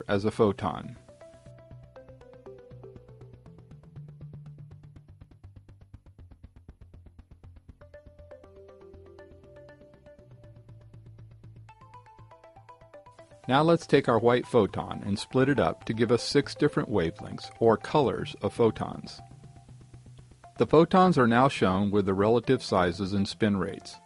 as a photon. Now let's take our white photon and split it up to give us 6 different wavelengths, or colors, of photons. The photons are now shown with the relative sizes and spin rates.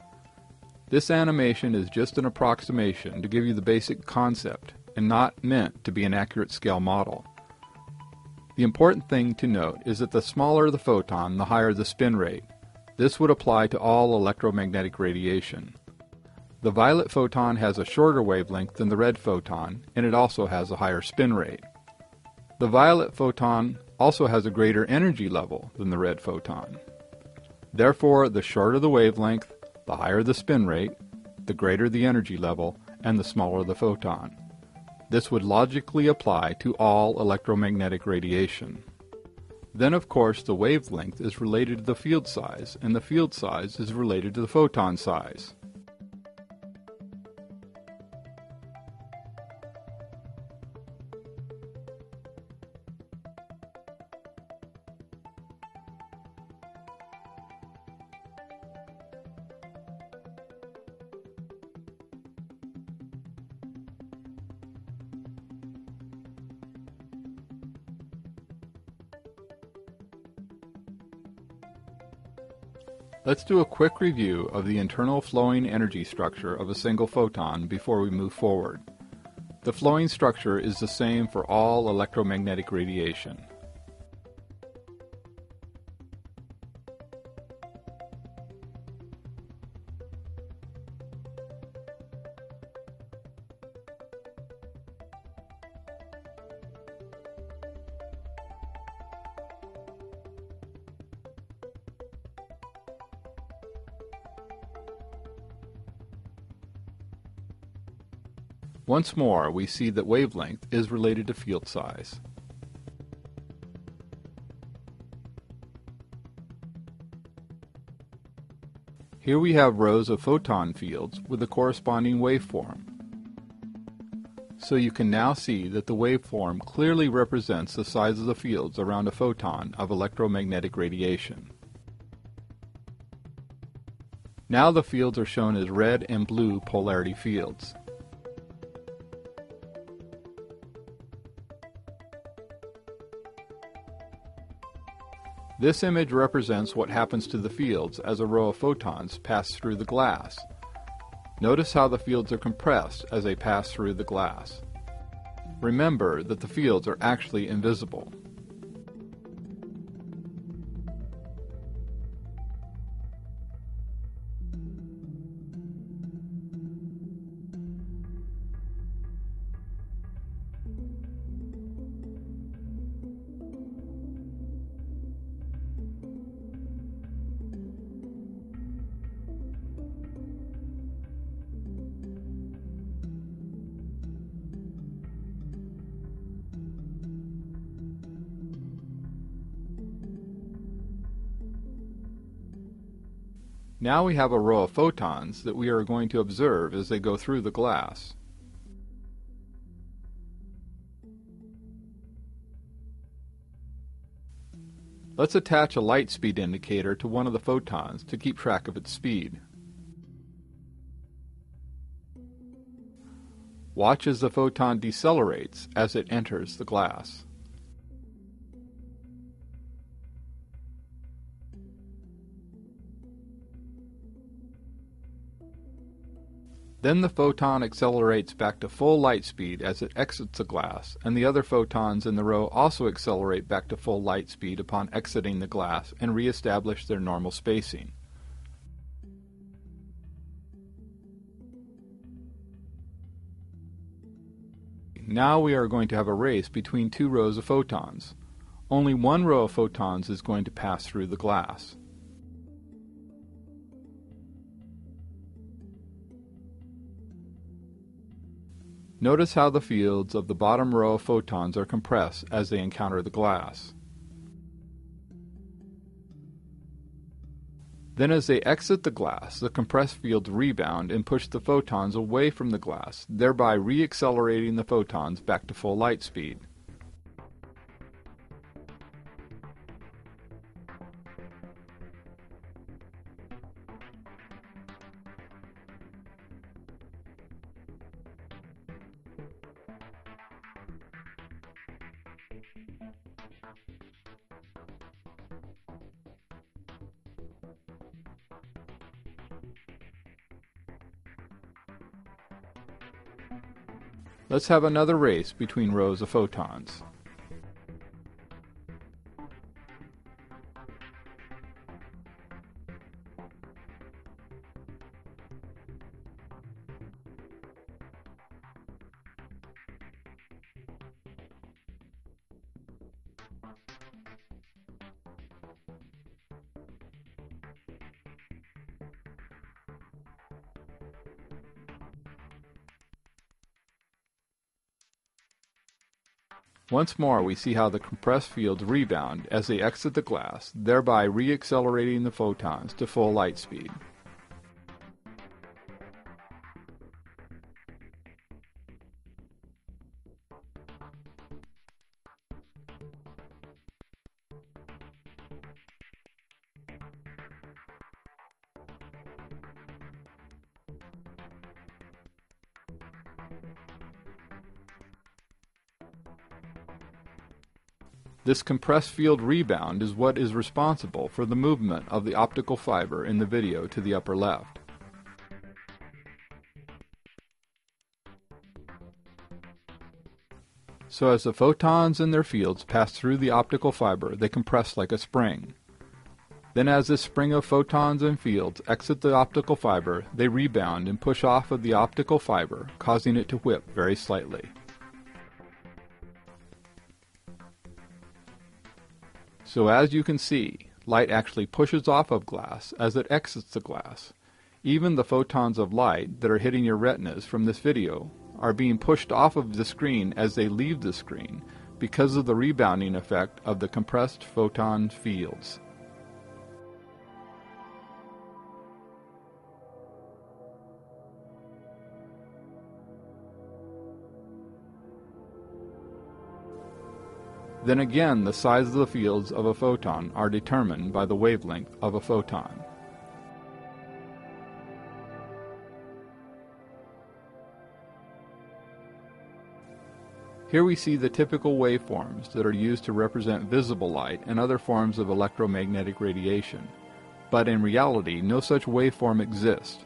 This animation is just an approximation to give you the basic concept, and not meant to be an accurate scale model. The important thing to note is that the smaller the photon, the higher the spin rate. This would apply to all electromagnetic radiation. The violet photon has a shorter wavelength than the red photon, and it also has a higher spin rate. The violet photon also has a greater energy level than the red photon. Therefore, the shorter the wavelength, the higher the spin rate, the greater the energy level, and the smaller the photon. This would logically apply to all electromagnetic radiation. Then, of course, the wavelength is related to the field size, and the field size is related to the photon size. Let's do a quick review of the internal flowing energy structure of a single photon before we move forward. The flowing structure is the same for all electromagnetic radiation. Once more, we see that wavelength is related to field size. Here we have rows of photon fields with the corresponding waveform. So you can now see that the waveform clearly represents the size of the fields around a photon of electromagnetic radiation. Now the fields are shown as red and blue polarity fields. This image represents what happens to the fields as a row of photons pass through the glass. Notice how the fields are compressed as they pass through the glass. Remember that the fields are actually invisible. Now we have a row of photons that we are going to observe as they go through the glass. Let's attach a light speed indicator to one of the photons to keep track of its speed. Watch as the photon decelerates as it enters the glass. Then the photon accelerates back to full light speed as it exits the glass, and the other photons in the row also accelerate back to full light speed upon exiting the glass and re-establish their normal spacing. Now we are going to have a race between two rows of photons. Only one row of photons is going to pass through the glass. Notice how the fields of the bottom row of photons are compressed as they encounter the glass. Then as they exit the glass, the compressed fields rebound and push the photons away from the glass, thereby re-accelerating the photons back to full light speed. Let's have another race between rows of photons. Once more, we see how the compressed fields rebound as they exit the glass, thereby re-accelerating the photons to full light speed. This compressed field rebound is what is responsible for the movement of the optical fiber in the video to the upper left. So as the photons and their fields pass through the optical fiber, they compress like a spring. Then as this spring of photons and fields exit the optical fiber, they rebound and push off of the optical fiber, causing it to whip very slightly. So as you can see, light actually pushes off of glass as it exits the glass. Even the photons of light that are hitting your retinas from this video are being pushed off of the screen as they leave the screen because of the rebounding effect of the compressed photon fields. Then again, the size of the fields of a photon are determined by the wavelength of a photon. Here we see the typical waveforms that are used to represent visible light and other forms of electromagnetic radiation, but in reality no such waveform exists.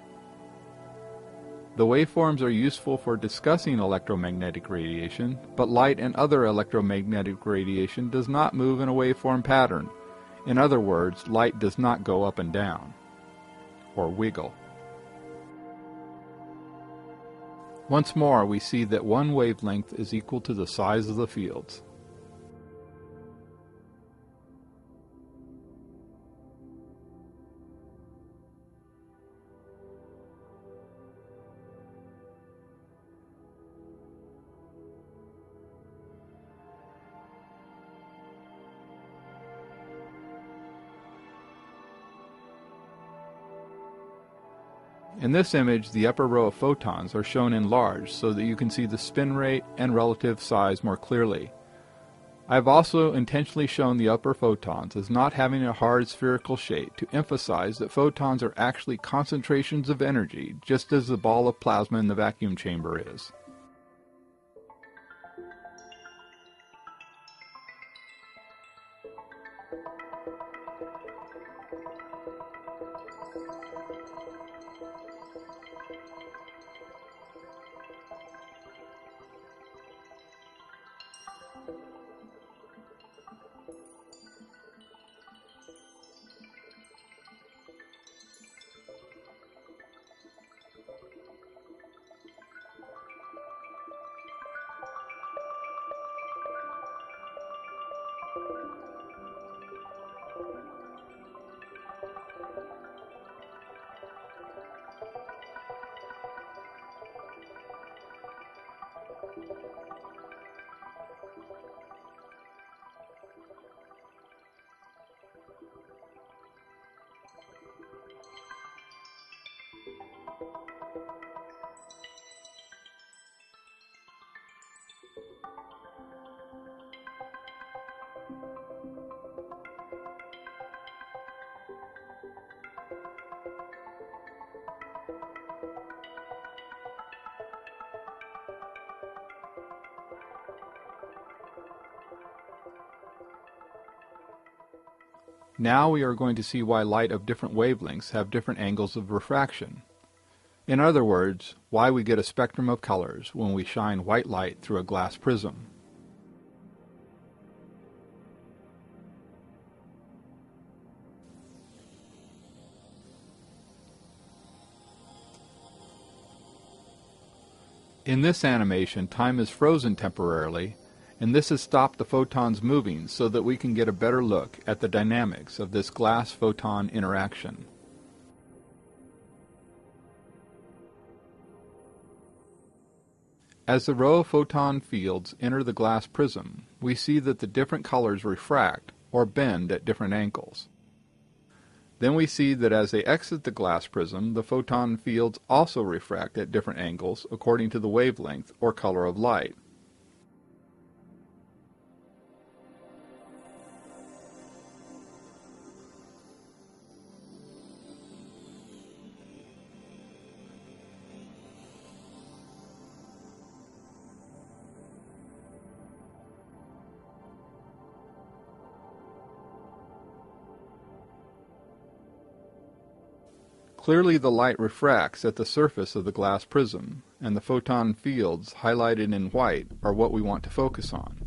The waveforms are useful for discussing electromagnetic radiation, but light and other electromagnetic radiation does not move in a waveform pattern. In other words, light does not go up and down, or wiggle. Once more, we see that one wavelength is equal to the size of the fields. In this image, the upper row of photons are shown enlarged so that you can see the spin rate and relative size more clearly. I have also intentionally shown the upper photons as not having a hard spherical shape to emphasize that photons are actually concentrations of energy, just as the ball of plasma in the vacuum chamber is. Now we are going to see why light of different wavelengths have different angles of refraction. In other words, why we get a spectrum of colors when we shine white light through a glass prism. In this animation, time is frozen temporarily, and this has stopped the photons moving so that we can get a better look at the dynamics of this glass-photon interaction. As the row of photon fields enter the glass prism, we see that the different colors refract or bend at different angles. Then we see that as they exit the glass prism, the photon fields also refract at different angles according to the wavelength or color of light. Clearly the light refracts at the surface of the glass prism, and the photon fields highlighted in white are what we want to focus on.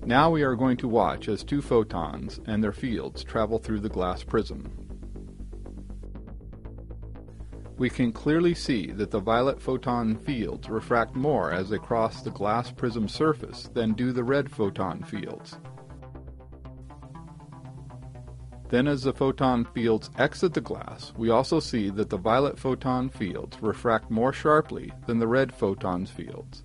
Now we are going to watch as two photons and their fields travel through the glass prism. We can clearly see that the violet photon fields refract more as they cross the glass prism surface than do the red photon fields. Then as the photon fields exit the glass, we also see that the violet photon fields refract more sharply than the red photon fields.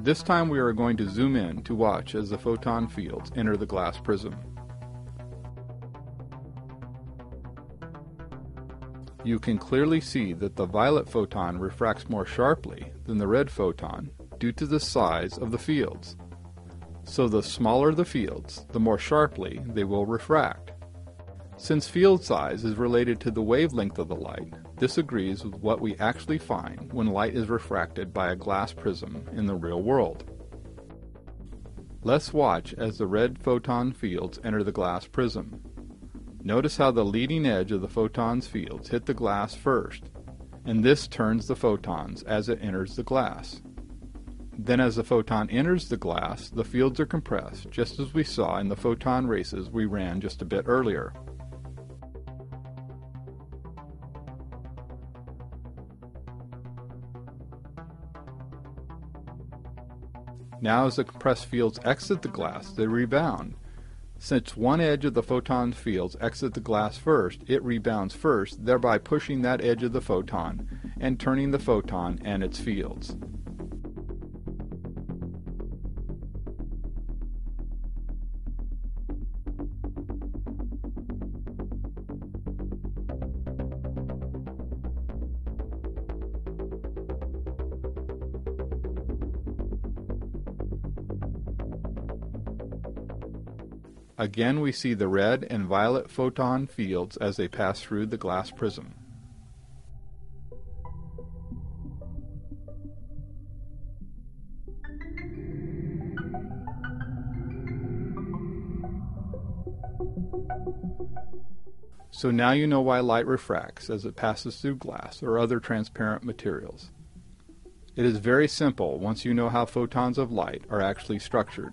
This time we are going to zoom in to watch as the photon fields enter the glass prism. You can clearly see that the violet photon refracts more sharply than the red photon due to the size of the fields. So the smaller the fields, the more sharply they will refract. Since field size is related to the wavelength of the light, this agrees with what we actually find when light is refracted by a glass prism in the real world. Let's watch as the red photon fields enter the glass prism. Notice how the leading edge of the photon's fields hit the glass first, and this turns the photons as it enters the glass. Then as the photon enters the glass, the fields are compressed, just as we saw in the photon races we ran just a bit earlier. Now as the compressed fields exit the glass, they rebound. Since one edge of the photon fields exit the glass first, it rebounds first, thereby pushing that edge of the photon and turning the photon and its fields. Again we see the red and violet photon fields as they pass through the glass prism. So now you know why light refracts as it passes through glass or other transparent materials. It is very simple once you know how photons of light are actually structured.